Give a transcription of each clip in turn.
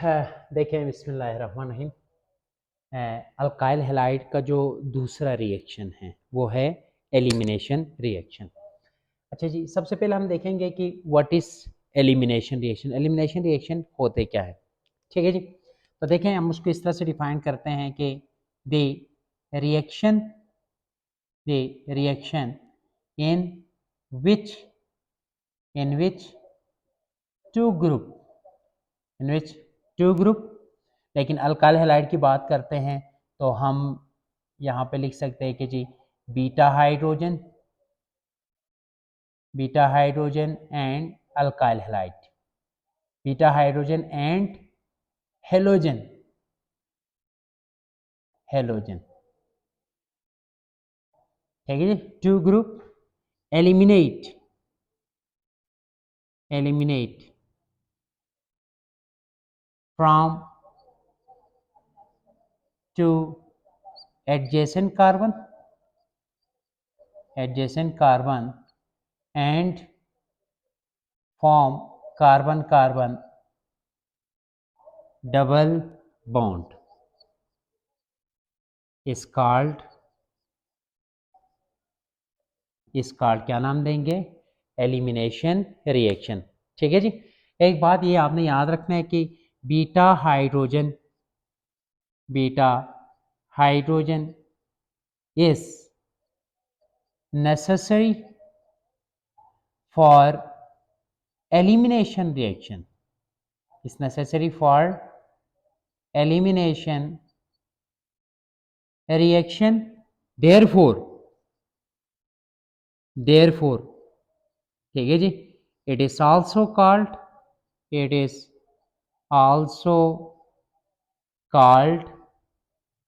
देखें बिस्मिल्लाहिर्रहमानिर्रहीम। Alkyl halide का जो दूसरा रिएक्शन है वो है एलिमिनेशन रिएक्शन। अच्छा जी, सबसे पहले हम देखेंगे कि what is elimination reaction. Elimination reaction होते क्या है, ठीक है जी। तो देखें, हम उसको इस तरह से डिफाइन करते हैं कि the reaction in which two group लेकिन अल्काइल हैलाइड की बात करते हैं तो हम यहाँ पे लिख सकते हैं कि जी beta hydrogen and alkyl halide, beta hydrogen and halogen ठीक है जी। Two group eliminate from two adjacent carbon and form carbon double bond is called क्या नाम देंगे? एलिमिनेशन रिएक्शन, ठीक है जी। एक बात ये आपने याद रखना है कि beta hydrogen is necessary for elimination reaction, therefore ठीक है जी, it is also called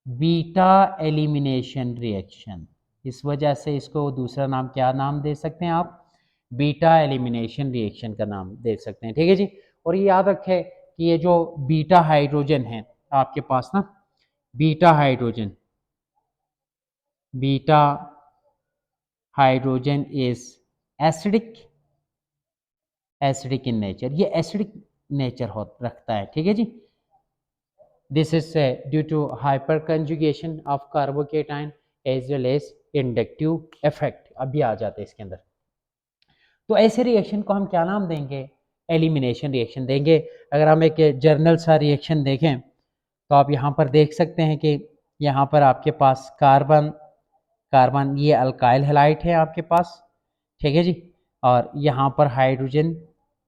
beta elimination reaction. इस वजह से इसको दूसरा नाम क्या नाम दे सकते हैं आप? बीटा एलिमिनेशन रिएक्शन का नाम दे सकते हैं, ठीक है जी। और ये याद रखें कि ये जो बीटा हाइड्रोजन है आपके पास ना, beta hydrogen is acidic in nature, ये एसिडिक नेचर रखता है, ठीक है जी। This is due to hyperconjugation of carbocation as well as inductive effect। अभी आ जाते हैं इसके अंदर। तो ऐसे रिएक्शन को हम क्या नाम देंगे? एलिमिनेशन रिएक्शन देंगे। अगर हम एक जर्नल सा रिएक्शन देखें तो आप यहाँ पर देख सकते हैं कि यहाँ पर आपके पास कार्बन ये अल्काइल हैलाइड है आपके पास, ठीक है जी। और यहाँ पर हाइड्रोजन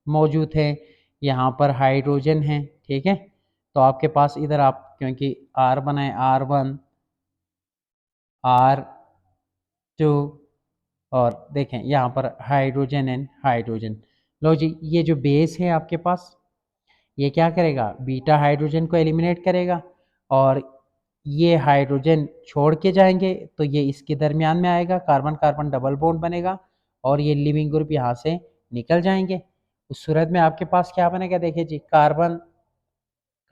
मौजूद है, यहाँ पर हाइड्रोजन है, ठीक है। तो आपके पास इधर आप क्योंकि R1 है, R1 R2 और देखें यहाँ पर हाइड्रोजन एंड हाइड्रोजन। लो जी, ये जो बेस है आपके पास ये क्या करेगा? बीटा हाइड्रोजन को एलिमिनेट करेगा और ये हाइड्रोजन छोड़ के जाएंगे तो ये इसके दरमियान में आएगा, कार्बन कार्बन डबल बॉन्ड बनेगा और ये लिविंग ग्रुप यहाँ से निकल जाएंगे। उस सूरत में आपके पास क्या बनेगा? देखिए जी,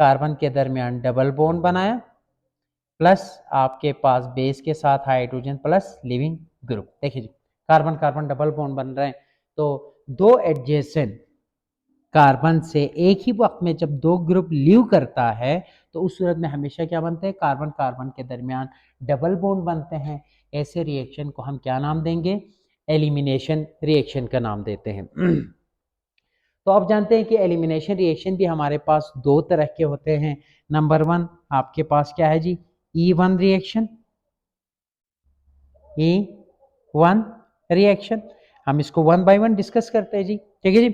कार्बन के दरमियान डबल बॉन्ड बनाया प्लस आपके पास बेस के साथ हाइड्रोजन प्लस लिविंग ग्रुप। देखिए जी, कार्बन कार्बन डबल बॉन्ड बन रहे हैं। तो दो एडजेसेंट कार्बन से एक ही वक्त में जब दो ग्रुप लीव करता है तो उस सूरत में हमेशा क्या बनते हैं? कार्बन कार्बन के दरमियान डबल बॉन्ड बनते हैं। ऐसे रिएक्शन को हम क्या नाम देंगे? एलिमिनेशन रिएक्शन का नाम देते हैं। तो आप जानते हैं कि एलिमिनेशन रिएक्शन भी हमारे पास दो तरह के होते हैं। नंबर 1 आपके पास क्या है जी? E1 reaction. हम इसको 1 बाय 1 डिस्कस करते हैं जी, ठीक है जी।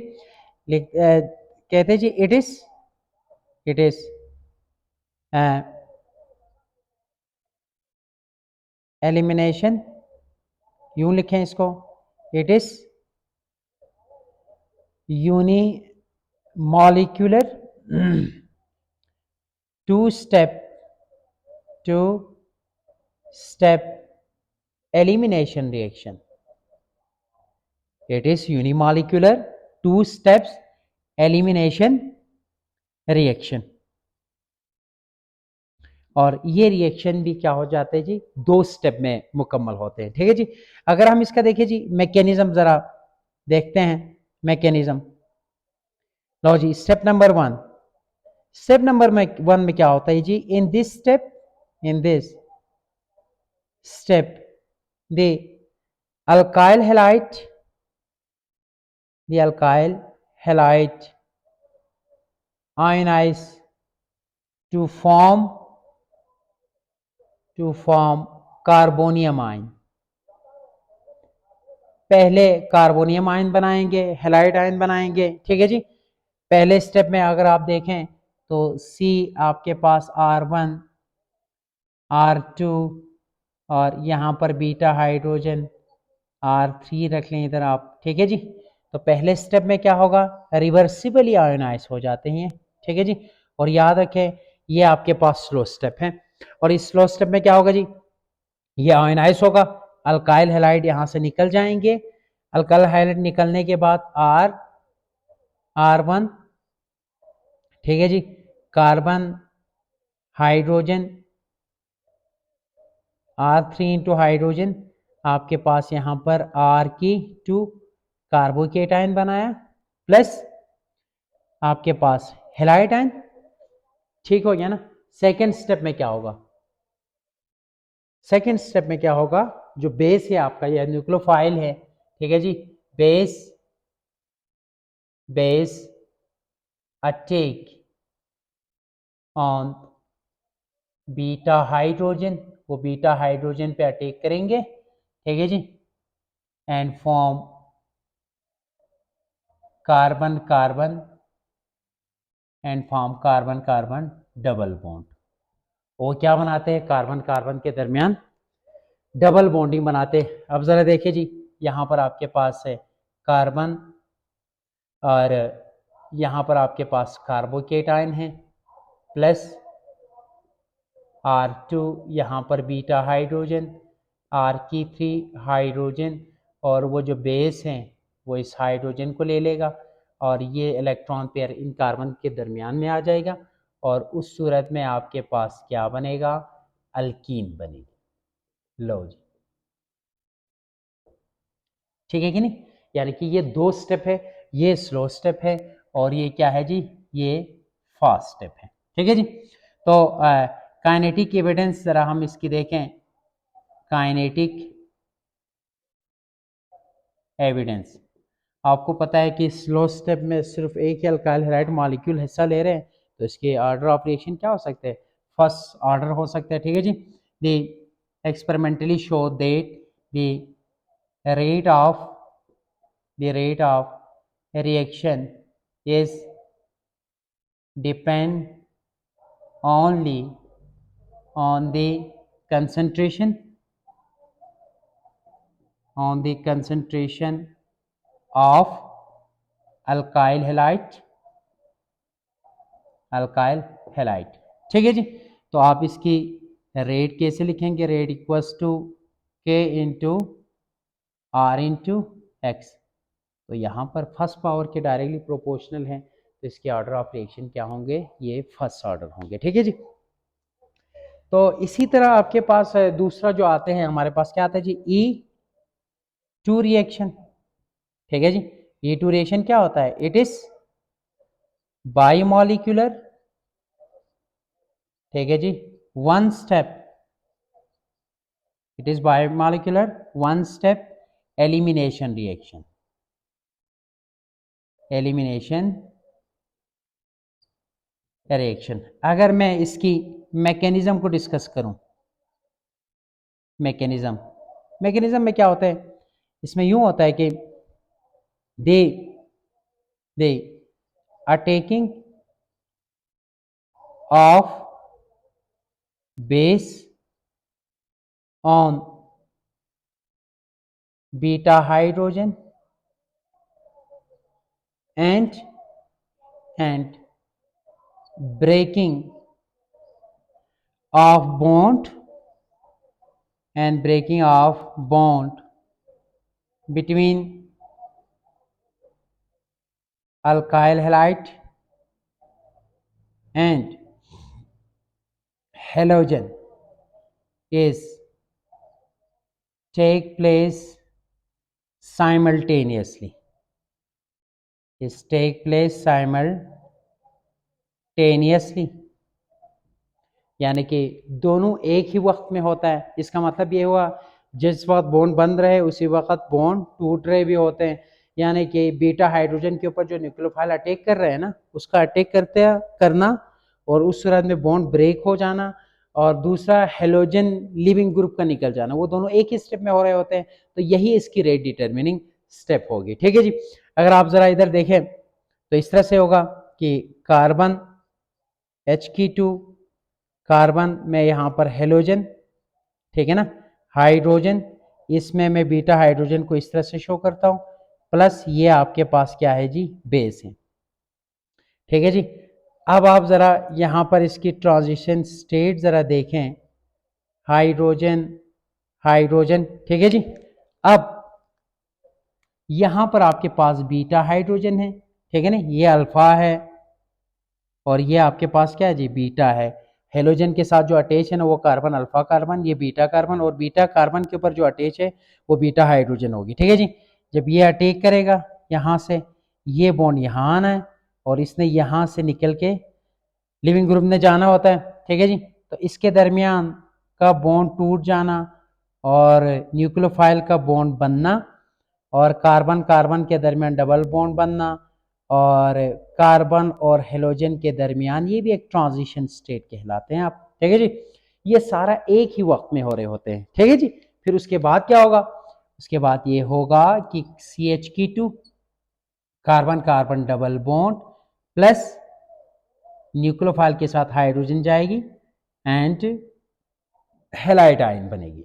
कहते हैं जी इट इज एलिमिनेशन, यूं लिखें इसको, it is unimolecular two step elimination reaction। it is unimolecular two steps elimination reaction। और ये रिएक्शन भी क्या हो जाते हैं जी? 2 स्टेप में मुकम्मल होते हैं, ठीक है जी। अगर हम इसका देखिए जी मैकेनिज्म जरा देखते हैं, मैकेनिज्म। लो जी, स्टेप नंबर 1 स्टेप नंबर में 1 में क्या होता है जी, in this step the alkyl halide the alkyl halide ionize to form carbonium ion. पहले कार्बोनियम आयन बनाएंगे, हेलाइड आयन बनाएंगे, ठीक है जी। पहले स्टेप में अगर आप देखें तो C आपके पास R1 R2 और यहाँ पर बीटा हाइड्रोजन R3 रख लें इधर आप, ठीक है जी। तो पहले स्टेप में क्या होगा, रिवर्सिबली आयोनाइज हो जाते हैं, ठीक है जी। और याद रखें ये आपके पास स्लो स्टेप है, और इस स्लो स्टेप में क्या होगा जी, ये आयोनाइज होगा, अल्काइल हैलाइड यहाँ से निकल जाएंगे। अल्काइल हैलाइड निकलने के बाद R1, ठीक है जी, carbon hydrogen R3 into hydrogen, आपके पास यहाँ पर R2 कार्बोकेटाइन बनाया, प्लस आपके पास हेलाइड आयन, ठीक हो गया ना। सेकेंड स्टेप में क्या होगा, सेकेंड स्टेप में क्या होगा, जो बेस है आपका, यह न्यूक्लियोफाइल है, ठीक है जी, base attack on beta hydrogen, वो बीटा हाइड्रोजन पे अटैक करेंगे, ठीक है जी, and form carbon carbon and form carbon carbon double bond. वो क्या बनाते हैं, कार्बन कार्बन के दरमियान डबल बॉन्डिंग बनाते हैं। अब जरा देखिए जी, यहाँ पर आपके पास है कार्बन और यहाँ पर आपके पास कार्बोकेटाइन है, प्लस R2 यहाँ पर बीटा हाइड्रोजन, R3 हाइड्रोजन, और वो जो बेस हैं वो इस हाइड्रोजन को ले लेगा और ये इलेक्ट्रॉन पेयर इन कार्बन के दरमियान में आ जाएगा, और उस सूरत में आपके पास क्या बनेगा, अल्कीन बनेगी। लो जी, ठीक है कि नहीं। यानी कि ये 2 स्टेप है, ये स्लो स्टेप है और ये क्या है जी, ये फास्ट स्टेप है, ठीक है जी। तो काइनेटिक एविडेंस जरा हम इसकी देखें, काइनेटिक एविडेंस। आपको पता है कि स्लो स्टेप में सिर्फ एक ही अल्काइल हैलाइड मॉलिक्यूल हिस्सा ले रहे हैं, तो इसके ऑर्डर ऑफ रिएक्शन क्या हो सकते हैं, फर्स्ट ऑर्डर हो सकता है, ठीक है जी। The experimentally show that the rate of reaction is depend only on the concentration of alkyl halide, ठीक है जी। तो आप इसकी रेट कैसे लिखेंगे, रेट इक्वल्स टू के इंटू आर इंटू एक्स। तो यहाँ पर फर्स्ट पावर के डायरेक्टली प्रोपोर्शनल है, तो इसके ऑर्डर ऑफ रिएक्शन क्या होंगे, ये फर्स्ट ऑर्डर होंगे, ठीक है जी। तो इसी तरह आपके पास दूसरा जो आते हैं, हमारे पास क्या आता है जी, E2 रिएक्शन, ठीक है जी। E2 रिएक्शन क्या होता है, इट इज बाईमॉलिक्यूलर, ठीक है जी, one step, it is biomolecular one step elimination reaction, अगर मैं इसकी मैकेनिज्म को डिस्कस करूं, मैकेनिज्म में क्या होता है, इसमें यूं होता है कि दे दे attacking of base on beta hydrogen and breaking of bond between alkyl halide and halogen is take place simultaneously, टेनियसली, यानी कि दोनों एक ही वक्त में होता है। इसका मतलब ये हुआ जिस वक्त बॉन्ड बन रहे उसी वक्त बॉन्ड टूट रहे भी होते हैं। यानी कि बीटा हाइड्रोजन के ऊपर जो न्यूक्लियोफाइल अटैक कर रहे हैं ना, उसका अटैक करना और उस सूरत में बॉन्ड ब्रेक हो जाना, और दूसरा हेलोजन लिविंग ग्रुप का निकल जाना, वो दोनों एक ही स्टेप में हो रहे होते हैं। तो यही इसकी रेट डिटर्मिनिंग स्टेप होगी। ठीक है जी। अगर आप जरा इधर देखें तो इस तरह से होगा कि कार्बन H2, कार्बन में यहाँ पर हेलोजन, ठीक है ना, हाइड्रोजन, इसमें मैं बीटा हाइड्रोजन को इस तरह से शो करता हूँ, प्लस ये आपके पास क्या है जी, बेस है। ठीक है जी। अब आप ज़रा यहाँ पर इसकी ट्रांजिशन स्टेट ज़रा देखें, हाइड्रोजन हाइड्रोजन, ठीक है जी। अब यहाँ पर आपके पास बीटा हाइड्रोजन है, ठीक है ना, ये अल्फा है और ये आपके पास क्या है जी, बीटा है। हेलोजन के साथ जो अटैच है ना वो कार्बन अल्फा कार्बन, ये बीटा कार्बन, और बीटा कार्बन के ऊपर जो अटैच है वो बीटा हाइड्रोजन होगी। ठीक है जी। जब ये अटैक करेगा यहाँ से, ये बॉन्ड यहाँ आना है और इसने यहाँ से निकल के लिविंग ग्रुप में जाना होता है। ठीक है जी। तो इसके दरमियान का बॉन्ड टूट जाना और न्यूक्लियोफाइल का बॉन्ड बनना और कार्बन कार्बन के दरमियान डबल बॉन्ड बनना और कार्बन और हेलोजन के दरमियान, ये भी एक ट्रांजिशन स्टेट कहलाते हैं आप। ठीक है जी। ये सारा एक ही वक्त में हो रहे होते हैं। ठीक है जी। फिर उसके बाद क्या होगा, उसके बाद ये होगा कि CH2 carbon carbon double bond plus nucleophile के साथ हाइड्रोजन जाएगी एंड हेलाइड आयन बनेगी।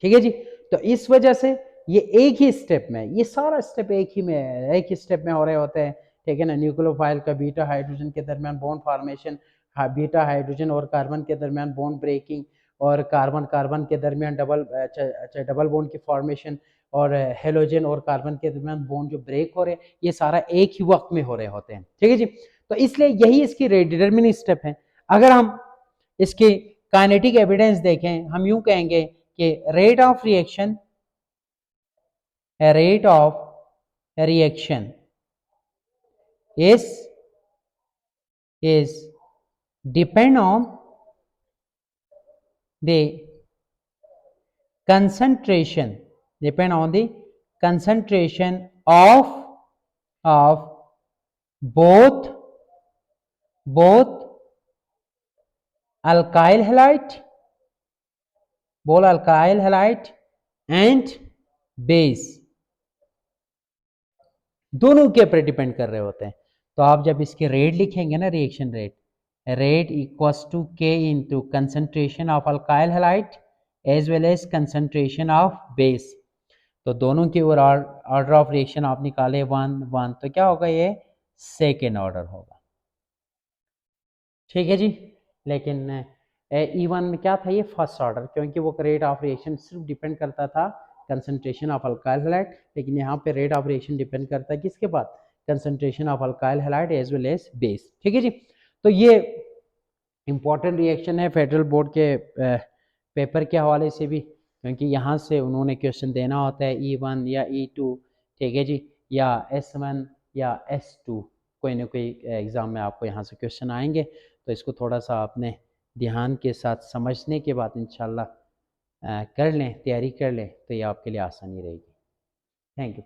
ठीक है जी। तो इस वजह से ये एक ही स्टेप में, ये सारा स्टेप एक ही में, एक ही स्टेप में हो रहे होते हैं। ठीक है ना। न्यूक्लियोफाइल का बीटा हाइड्रोजन के दरमियान बॉन्ड फॉर्मेशन, बीटा हाइड्रोजन और कार्बन के दरमियान बॉन्ड ब्रेकिंग, और कार्बन कार्बन के दरमियान डबल बॉन्ड की फॉर्मेशन, और हेलोजन और कार्बन के दरमियान बॉन्ड जो ब्रेक हो रहे हैं, ये सारा एक ही वक्त में हो रहे होते हैं। ठीक है जी। तो इसलिए यही इसकी डिटरमिनिंग स्टेप है। अगर हम इसकी काइनेटिक एविडेंस देखें, हम यूं कहेंगे कि rate of reaction is depend on the concentration of both alkyl halide and base, दोनों के ऊपर डिपेंड कर रहे होते हैं। तो आप जब इसके रेट लिखेंगे ना, रिएक्शन रेट इक्वल्स टू के into concentration of alkyl halide as well as concentration of base, तो दोनों के ऊपर ऑर्डर ऑफ रिएक्शन आप निकाले 1 1, तो क्या होगा, ये सेकेंड ऑर्डर होगा। ठीक है जी। लेकिन E1 में क्या था, ये फर्स्ट ऑर्डर, क्योंकि वो रेट ऑफ रिएक्शन सिर्फ डिपेंड करता था कंसंट्रेशन ऑफ अल्काइल हैलाइड, लेकिन यहाँ पे रेट ऑफ रिएक्शन डिपेंड करता है किसके बाद, concentration of alkyl halide as well as base. ठीक है जी। तो ये इंपॉर्टेंट रिएक्शन है फेडरल बोर्ड के पेपर के हवाले से भी, क्योंकि यहाँ से उन्होंने क्वेश्चन देना होता है E1 या E2, ठीक है जी, या S1 या S2, कोई ना कोई एग्ज़ाम में आपको यहाँ से क्वेश्चन आएंगे। तो इसको थोड़ा सा आपने ध्यान के साथ समझने के बाद इंशाल्लाह कर लें, तैयारी कर लें, तो ये आपके लिए आसानी रहेगी। Thank you.